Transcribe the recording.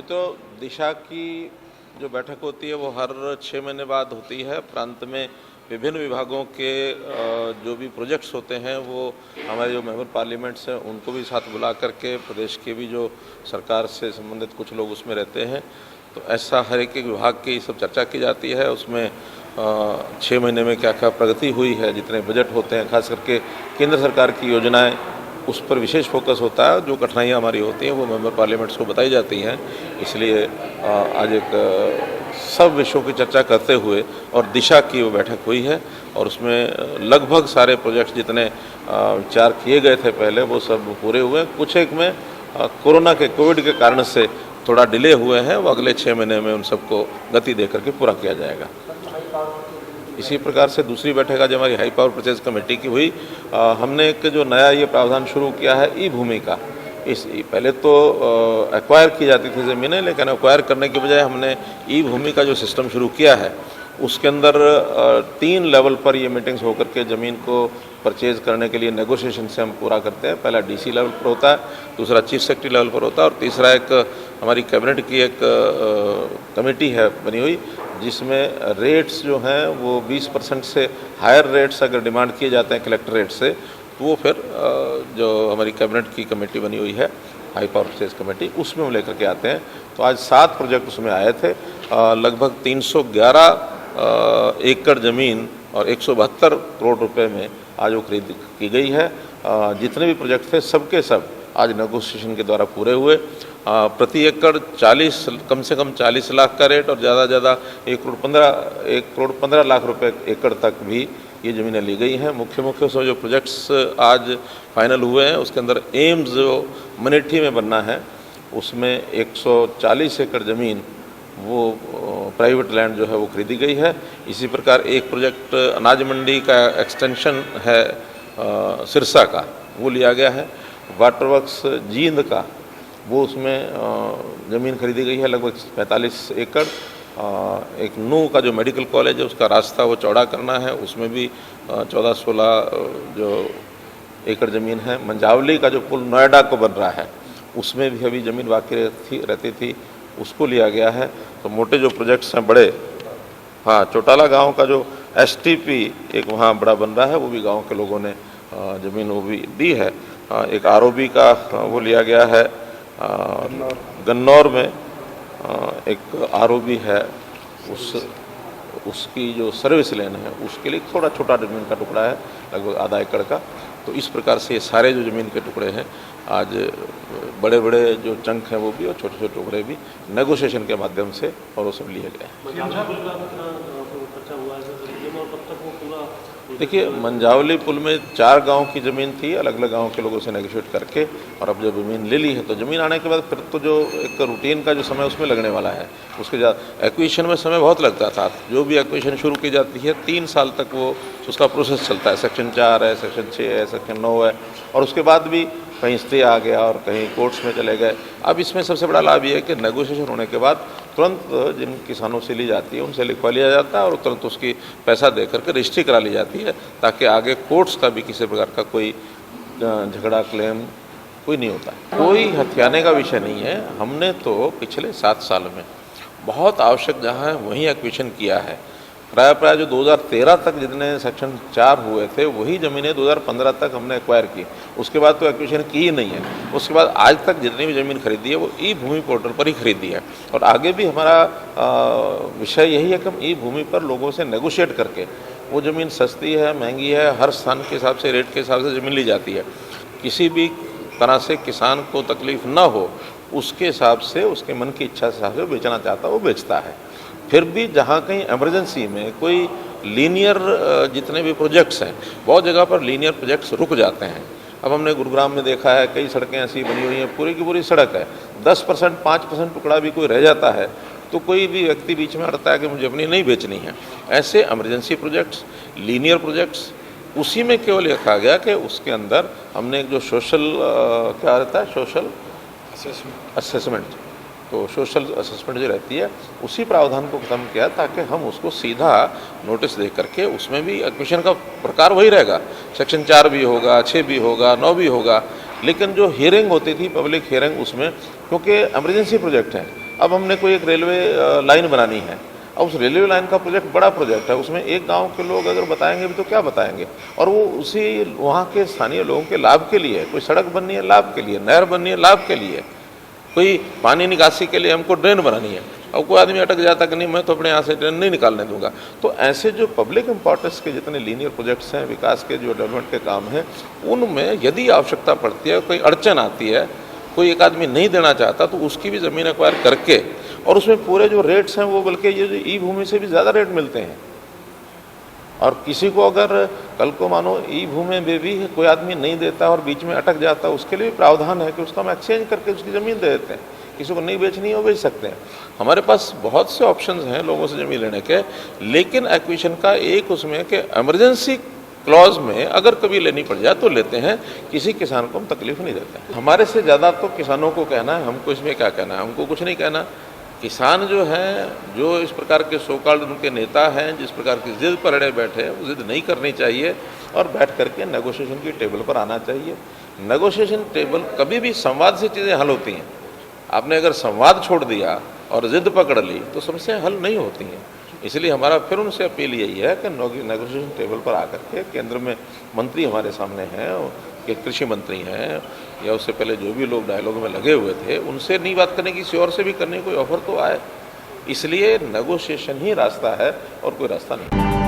तो दिशा की जो बैठक होती है वो हर 6 महीने बाद होती है। प्रांत में विभिन्न विभागों के जो भी प्रोजेक्ट्स होते हैं वो हमारे जो मेंबर पार्लियामेंट्स हैं उनको भी साथ बुला करके प्रदेश के भी जो सरकार से संबंधित कुछ लोग उसमें रहते हैं, तो ऐसा हर एक विभाग की सब चर्चा की जाती है। उसमें 6 महीने में क्या क्या प्रगति हुई है, जितने बजट होते हैं, खास करके केंद्र सरकार की योजनाएं, उस पर विशेष फोकस होता है। जो कठिनाइयाँ हमारी होती हैं वो मेंबर पार्लियामेंट्स को बताई जाती हैं। इसलिए आज एक सब विषयों की चर्चा करते हुए और दिशा की वो बैठक हुई है और उसमें लगभग सारे प्रोजेक्ट्स जितने विचार किए गए थे पहले वो सब पूरे हुए। कुछ एक में कोविड के कारण से थोड़ा डिले हुए हैं, वो अगले 6 महीने में उन सबको गति दे करके पूरा किया जाएगा। इसी प्रकार से दूसरी बैठक आज हमारी हाई पावर परचेज कमेटी की हुई। हमने एक जो नया ये प्रावधान शुरू किया है ई भूमि का, पहले तो एक्वायर की जाती थी ज़मीनें, लेकिन एक्वायर करने के बजाय हमने ई भूमि का जो सिस्टम शुरू किया है उसके अंदर 3 लेवल पर ये मीटिंग्स होकर के ज़मीन को परचेज़ करने के लिए नेगोशिएशन से हम पूरा करते हैं। पहला डीसी लेवल पर होता है, दूसरा चीफ सेक्रेटरी लेवल पर होता है और तीसरा एक हमारी कैबिनेट की एक कमेटी है बनी हुई जिसमें रेट्स जो हैं वो 20% से हायर रेट्स अगर डिमांड किए जाते हैं कलेक्टर रेट से, तो वो फिर जो हमारी कैबिनेट की कमेटी बनी हुई है हाई पावर परचेज कमेटी, उसमें हम लेकर के आते हैं। तो आज 7 प्रोजेक्ट उसमें आए थे। लगभग 311 एकड़ ज़मीन और 172 करोड़ रुपए में आज वो खरीद की गई है। जितने भी प्रोजेक्ट थे सबके सब आज नेगोशिएशन के द्वारा पूरे हुए। प्रति एकड़ 40 कम से कम 40 लाख का रेट और ज़्यादा से ज़्यादा 1 करोड़ 15 लाख रुपए एकड़ तक भी ये ज़मीनें ली गई हैं। मुख्य से जो प्रोजेक्ट्स आज फाइनल हुए हैं उसके अंदर एम्स जो मनेठी में बनना है उसमें 140 एकड़ ज़मीन वो प्राइवेट लैंड जो है वो खरीदी गई है। इसी प्रकार एक प्रोजेक्ट अनाज मंडी का एक्सटेंशन है सिरसा का, वो लिया गया है। वाटर वर्क्स जींद का वो उसमें ज़मीन खरीदी गई है लगभग 45 एकड़। एक नू का जो मेडिकल कॉलेज है उसका रास्ता वो चौड़ा करना है, उसमें भी 14-16 जो एकड़ ज़मीन है। मंझावली का जो पुल नोएडा को बन रहा है उसमें भी अभी ज़मीन बाकी रहती थी, उसको लिया गया है। तो मोटे जो प्रोजेक्ट्स हैं बड़े, हाँ, चौटाला गांव का जो एसटीपी एक वहाँ बड़ा बन रहा है वो भी गांव के लोगों ने ज़मीन वो भी दी है। एक आरओबी का वो लिया गया है। गन्नौर में एक आरओबी है, उसकी जो सर्विस लेन है उसके लिए थोड़ा छोटा ज़मीन का टुकड़ा है लगभग आधा एकड़ का। तो इस प्रकार से ये सारे जो ज़मीन के टुकड़े हैं आज बड़े बड़े जो चंक हैं वो भी और छोटे छोटे टुकड़े भी नेगोशिएशन के माध्यम से और वो सब लिए गए। देखिए, मंझावली पुल में 4 गांव की ज़मीन थी, अलग अलग गांव के लोगों से नेगोशिएट करके, और अब जब ज़मीन ले ली है तो ज़मीन आने के बाद फिर तो जो एक रूटीन का जो समय उसमें लगने वाला है, उसके एक्विजिशन में समय बहुत लगता था। जो भी एक्विजिशन शुरू की जाती है 3 साल तक वो उसका प्रोसेस चलता है। सेक्शन 4 है, सेक्शन 6 है, सेक्शन 9 है, और उसके बाद भी कहीं स्टे आ गया और कहीं कोर्ट्स में चले गए। अब इसमें सबसे बड़ा लाभ ये है कि नेगोशिएशन होने के बाद तुरंत जिन किसानों से ली जाती है उनसे लिखवा लिया जाता है और तुरंत उसकी पैसा दे करके रजिस्ट्री करा ली जाती है, ताकि आगे कोर्ट्स का भी किसी प्रकार का कोई झगड़ा क्लेम कोई नहीं होता। कोई हथियाने का विषय नहीं है। हमने तो पिछले 7 साल में बहुत आवश्यक जहाँ है वहीं एक्विजिशन किया है। प्राय जो 2013 तक जितने सेक्शन 4 हुए थे वही ज़मीनें 2015 तक हमने एक्वायर की। उसके बाद तो एक्विजिशन की ही नहीं है। उसके बाद आज तक जितनी भी ज़मीन खरीदी है वो ई भूमि पोर्टल पर ही खरीदी है, और आगे भी हमारा विषय यही है कि हम ई भूमि पर लोगों से नेगोशिएट करके वो ज़मीन सस्ती है, महंगी है, हर स्थान के हिसाब से, रेट के हिसाब से ज़मीन ली जाती है। किसी भी तरह से किसान को तकलीफ ना हो उसके हिसाब से, उसके मन की इच्छा के हिसाब से बेचना चाहता है वो बेचता है। फिर भी जहाँ कहीं इमरजेंसी में कोई लीनियर जितने भी प्रोजेक्ट्स हैं, बहुत जगह पर लीनियर प्रोजेक्ट्स रुक जाते हैं। अब हमने गुरुग्राम में देखा है कई सड़कें ऐसी बनी हुई हैं, पूरी की पूरी सड़क है, 10% 5% टुकड़ा भी कोई रह जाता है तो कोई भी व्यक्ति बीच में अड़ता है कि मुझे अपनी नहीं बेचनी है। ऐसे इमरजेंसी प्रोजेक्ट्स, लीनियर प्रोजेक्ट्स, उसी में केवल लिखा गया कि उसके अंदर हमने एक जो सोशल क्या रहता है, सोशल असेसमेंट, तो सोशल असेसमेंट जो रहती है उसी प्रावधान को ख़त्म किया ताकि हम उसको सीधा नोटिस दे करके, उसमें भी एक्विजिशन का प्रकार वही रहेगा, सेक्शन 4 भी होगा, 6 भी होगा, 9 भी होगा, लेकिन जो हियरिंग होती थी पब्लिक हियरिंग उसमें, क्योंकि इमरजेंसी प्रोजेक्ट है अब हमने कोई एक रेलवे लाइन बनानी है, अब उस रेलवे लाइन का प्रोजेक्ट बड़ा प्रोजेक्ट है, उसमें एक गांव के लोग अगर बताएंगे भी तो क्या बताएंगे, और वो उसी वहाँ के स्थानीय लोगों के लाभ के लिए, कोई सड़क बननी है लाभ के लिए, नहर बननी है लाभ के लिए, कोई पानी निकासी के लिए हमको ड्रेन बनानी है, अब कोई आदमी अटक जाता कि नहीं मैं तो अपने यहाँ से ड्रेन नहीं निकालने दूंगा। तो ऐसे जो पब्लिक इंपॉर्टेंस के जितने लीनियर प्रोजेक्ट्स हैं, विकास के जो डेवलपमेंट के काम हैं, उनमें यदि आवश्यकता पड़ती है, कोई अड़चन आती है, कोई एक आदमी नहीं देना चाहता, तो उसकी भी ज़मीन एक्वायर करके, और उसमें पूरे जो रेट्स हैं वो बल्कि ये जो ई भूमि से भी ज़्यादा रेट मिलते हैं। और किसी को अगर कल को मानो ई भूमि में भी कोई आदमी नहीं देता और बीच में अटक जाता, उसके लिए भी प्रावधान है कि उसका हम एक्सचेंज करके उसकी ज़मीन दे देते हैं। किसी को नहीं बेचनी है वो बेच सकते हैं। हमारे पास बहुत से ऑप्शंस हैं लोगों से ज़मीन लेने के, लेकिन एक्विजिशन का एक उसमें कि इमरजेंसी क्लॉज में अगर कभी लेनी पड़ जाए तो लेते हैं, किसी किसान को हम तकलीफ नहीं देते। हमारे से ज़्यादा तो किसानों को कहना है, हमको इसमें क्या कहना है, हमको कुछ नहीं कहना। किसान जो हैं, जो इस प्रकार के सो कॉल्ड उनके नेता हैं, जिस प्रकार की जिद पर अड़े बैठे हैं, वो जिद नहीं करनी चाहिए और बैठ करके नेगोशिएशन की टेबल पर आना चाहिए। नेगोशिएशन टेबल कभी भी संवाद से चीज़ें हल होती हैं। आपने अगर संवाद छोड़ दिया और जिद पकड़ ली तो समस्याएं हल नहीं होती हैं। इसलिए हमारा फिर उनसे अपील यही है कि नेगोशिएशन टेबल पर आकर के, केंद्र में मंत्री हमारे सामने हैं कि कृषि मंत्री हैं या उससे पहले जो भी लोग डायलॉग में लगे हुए थे, उनसे नहीं बात करने की, किसी और से भी करने की कोई ऑफर तो आए। इसलिए नेगोशिएशन ही रास्ता है और कोई रास्ता नहीं।